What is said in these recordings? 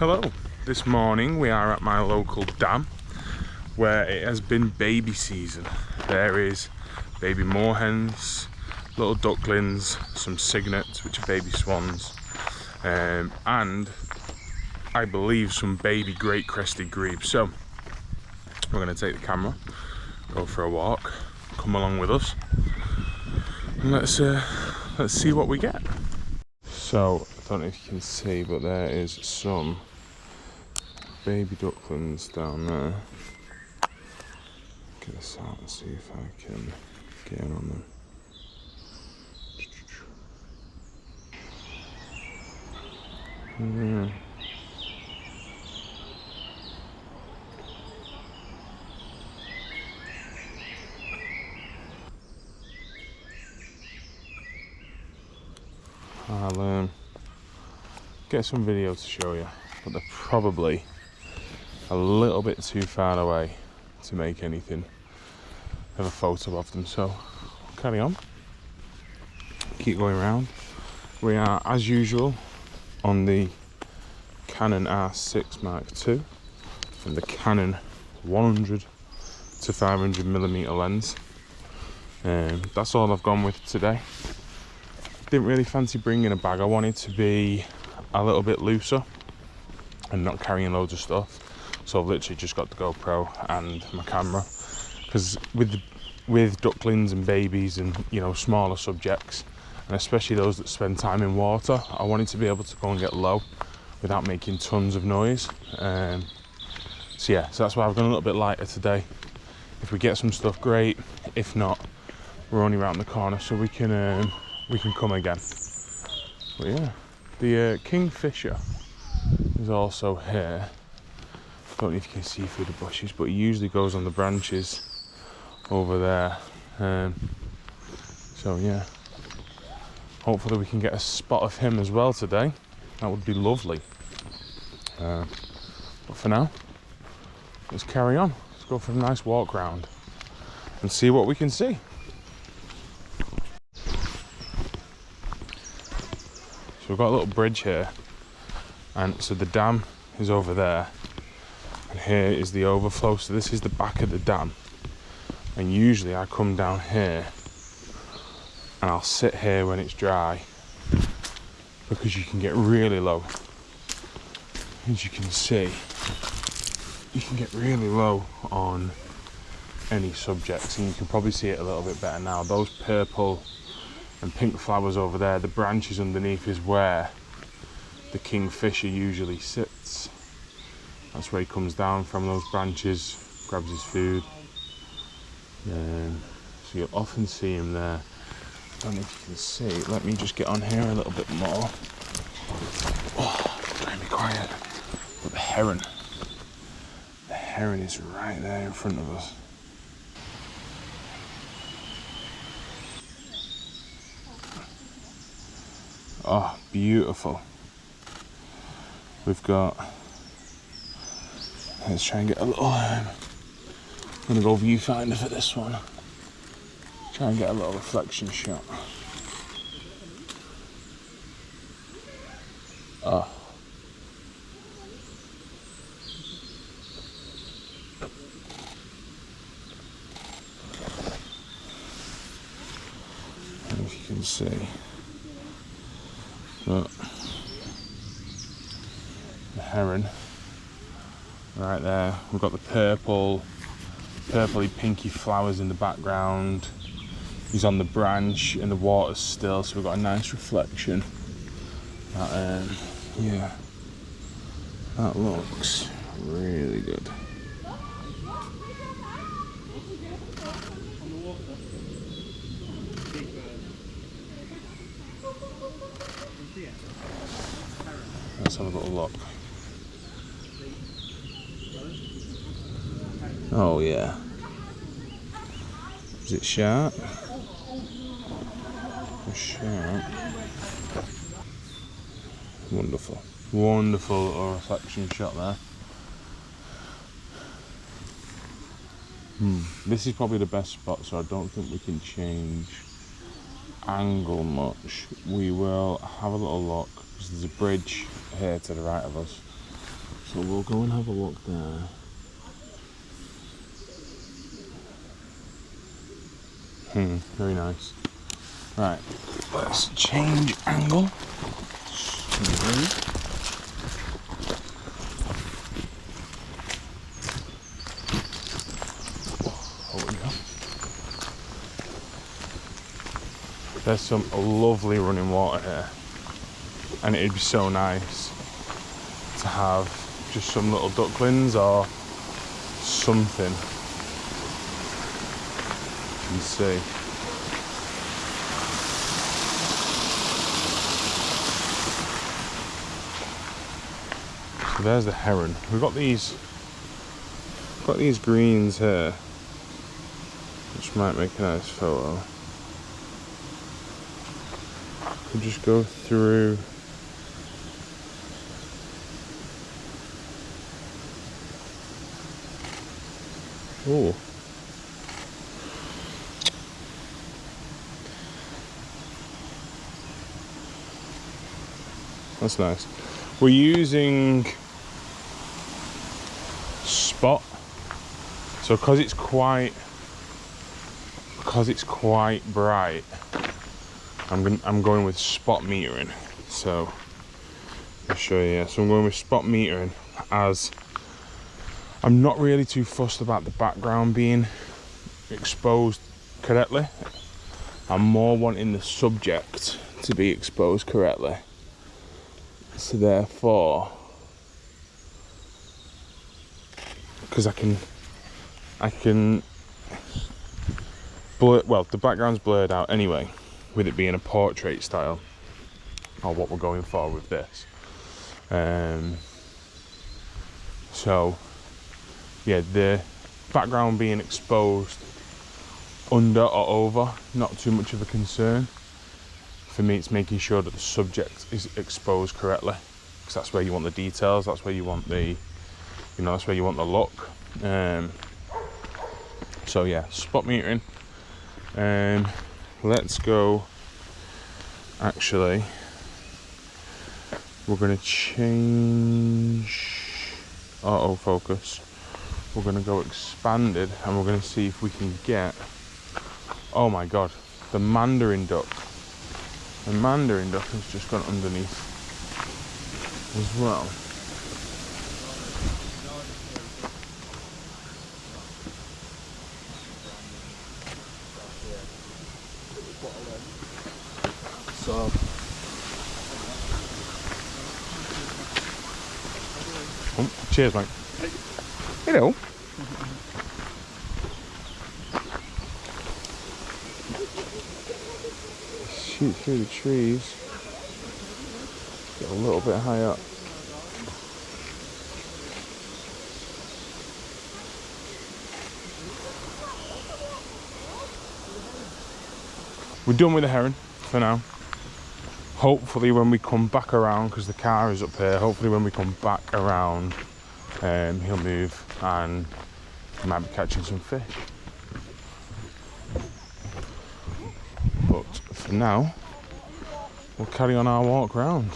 Hello. This morning we are at my local dam where it has been baby season. There is baby moorhens, little ducklings, some cygnets which are baby swans, and I believe some baby great crested grebes. So we're going to take the camera, go for a walk, come along with us, and let's see what we get. So I don't know if you can see, but there is some baby ducklings down there. Get this out and see if I can get in on them. I'll get some video to show you, but they're probably a little bit too far away to make anything of a photo of them, so carry on, keep going around. We are, as usual, on the Canon R6 Mark II and the Canon 100 to 500mm lens. That's all I've gone with today. Didn't really fancy bringing a bag. I wanted to be a little bit looser and not carrying loads of stuff, so I've literally just got the GoPro and my camera, because with ducklings and babies and, you know, smaller subjects, and especially those that spend time in water, I wanted to be able to go and get low without making tons of noise. So that's why I've gone a little bit lighter today. If we get some stuff, great. If not, we're only around the corner, so we can come again. But yeah, the kingfisher is also here. Don't know if you can see through the bushes, but he usually goes on the branches over there. So yeah, hopefully we can get a spot of him as well today. That would be lovely. But for now, let's carry on. Let's go for a nice walk round and see what we can see. So we've got a little bridge here, and so the dam is over there, and here is the overflow. So this is the back of the dam, and usually I come down here and I'll sit here when it's dry, because you can get really low. As you can see, you can get really low on any subjects, and you can probably see it a little bit better now. Those purple and pink flowers over there, the branches underneath is where the kingfisher usually sits. That's where he comes down from, those branches, grabs his food. So you'll often see him there. I don't know if you can see. Let me just get on here a little bit more. Oh, try and be quiet. But the heron is right there in front of us. Oh, beautiful. We've got, let's try and get a little, I'm gonna go viewfinder for this one. Try and get a little reflection shot. Oh. I don't know if you can see. But the heron right there. We've got the purpley pinky flowers in the background. He's on the branch and the water's still, so we've got a nice reflection. Yeah, that looks really good. Let's have a little look. Oh yeah. Is it sharp? Sharp. Wonderful. Wonderful little reflection shot there. This is probably the best spot, so I don't think we can change angle much. We will have a little look, because there's a bridge here to the right of us, So we'll go and have a look there. Very nice. Right, let's change angle. Oh, we go. There's some lovely running water here, and it'd be so nice to have just some little ducklings or something. You can see. So there's the heron. We've got these greens here, which might make a nice photo. We'll just go through. Oh. That's nice. We're using spot, so because it's quite bright, I'm going with spot metering. So I'll show you. Yeah. So I'm going with spot metering, as I'm not really too fussed about the background being exposed correctly. I'm more wanting the subject to be exposed correctly. So therefore, because I can blur, well, the background's blurred out anyway, with it being a portrait style, or what we're going for with this. So yeah, the background being exposed under or over, not too much of a concern. For me, it's making sure that the subject is exposed correctly, because that's where you want the details, that's where you want the, that's where you want the look. So yeah, spot metering. Let's go. Actually, we're going to change autofocus. We're going to go expanded, and we're going to see if we can get, oh my god, the mandarin duck. The mandarin duck has just gone underneath as well. So oh, cheers, mate. Hello. Shoot through the trees. Get a little bit high up. We're done with the heron for now. Hopefully when we come back around, because the car is up here, hopefully when we come back around, he'll move and we might be catching some fish. But for now, we'll carry on our walk round.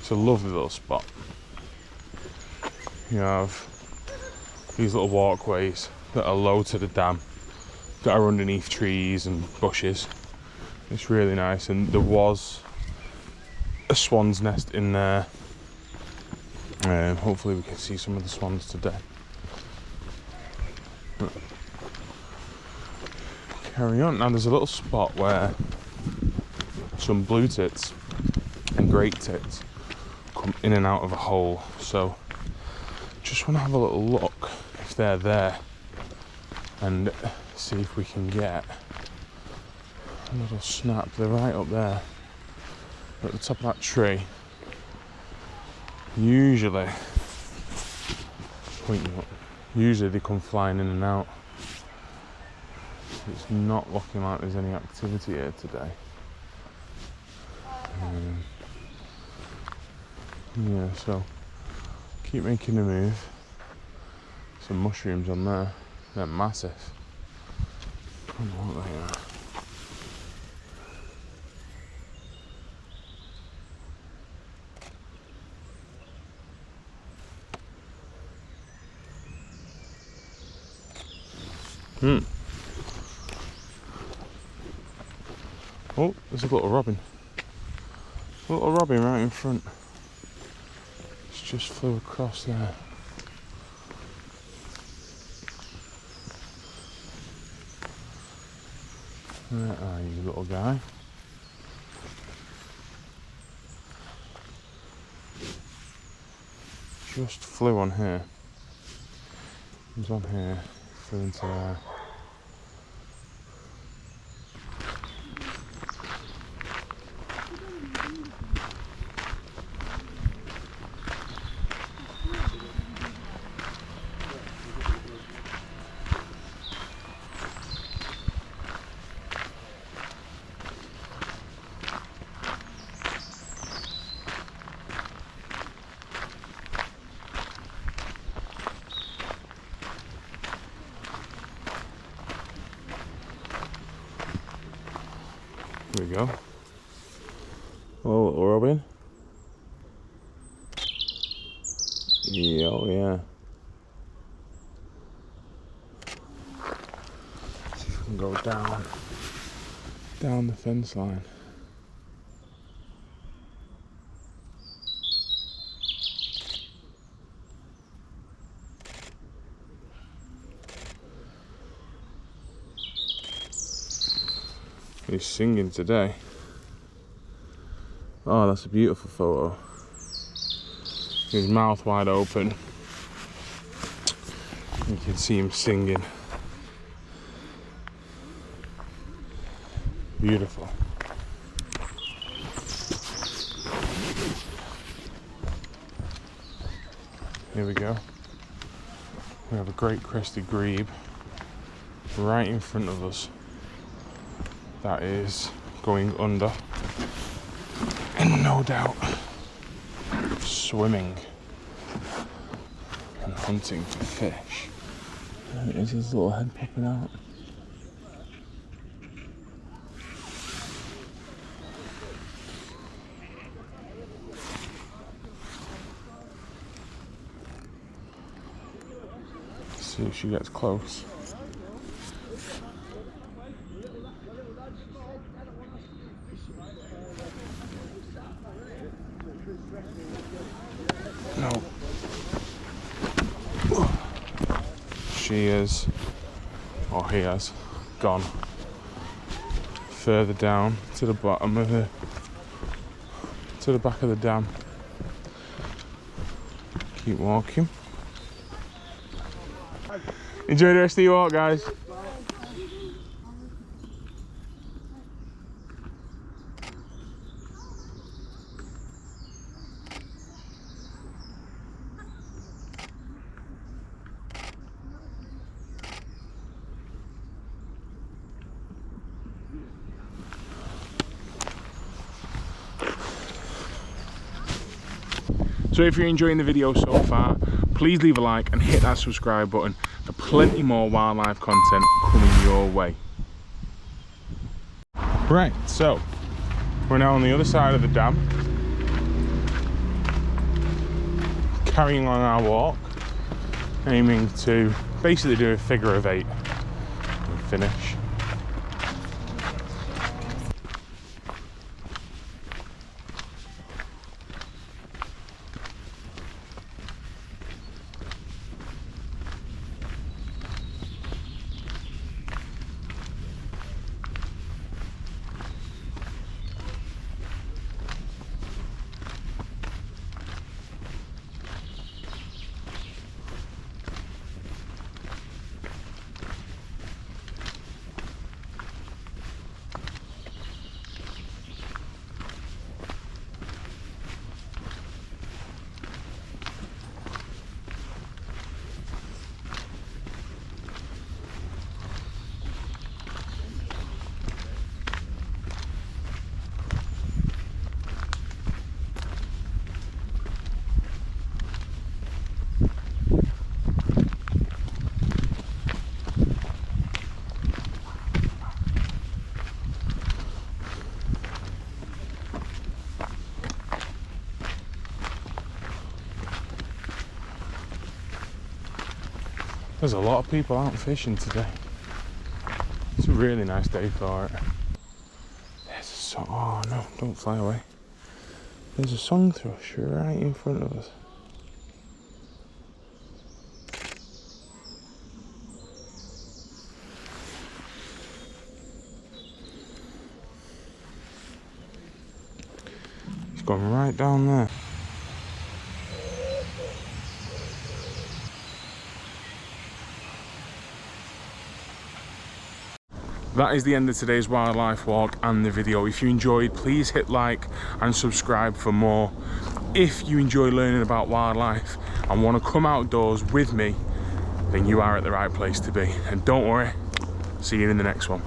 It's a lovely little spot. You have these little walkways that are low to the dam, that are underneath trees and bushes. It's really nice, and there was a swan's nest in there. Hopefully we can see some of the swans today. But carry on. Now there's a little spot where some blue tits and great tits come in and out of a hole, so just want to have a little look if they're there and see if we can get a little snap. They're right up there at the top of that tree. Usually they come flying in and out. It's not looking like there's any activity here today. Yeah, so keep making a move. Some mushrooms on there. They're massive. I don't know what they are. Oh, there's a little robin. A little robin right in front. It's just flew across there. Where are you, little guy? Just flew on here. He was on here, flew into there. There we go. Oh, little robin. Yeah, oh yeah. See if we can go down the fence line. He's singing today. Oh, that's a beautiful photo. His mouth wide open. You can see him singing. Beautiful. Here we go. We have a great crested grebe right in front of us. That is going under, and no doubt swimming and hunting for fish. There it is, his little head popping out. See if she gets close. No. She is, or he has, gone further down to the bottom of to the back of the dam. Keep walking. Enjoy the rest of your walk, guys. So if you're enjoying the video so far, please leave a like and hit that subscribe button for plenty more wildlife content coming your way. Right, so we're now on the other side of the dam, carrying on our walk, aiming to basically do a figure of 8 and finish. There's a lot of people out fishing today. a really nice day for it. There's a song. Oh no, don't fly away. There's a song thrush right in front of us. He's gone right down there. That is the end of today's wildlife walk and the video. If you enjoyed, please hit like and subscribe for more. If you enjoy learning about wildlife and want to come outdoors with me, then you are at the right place to be. And don't worry, see you in the next one.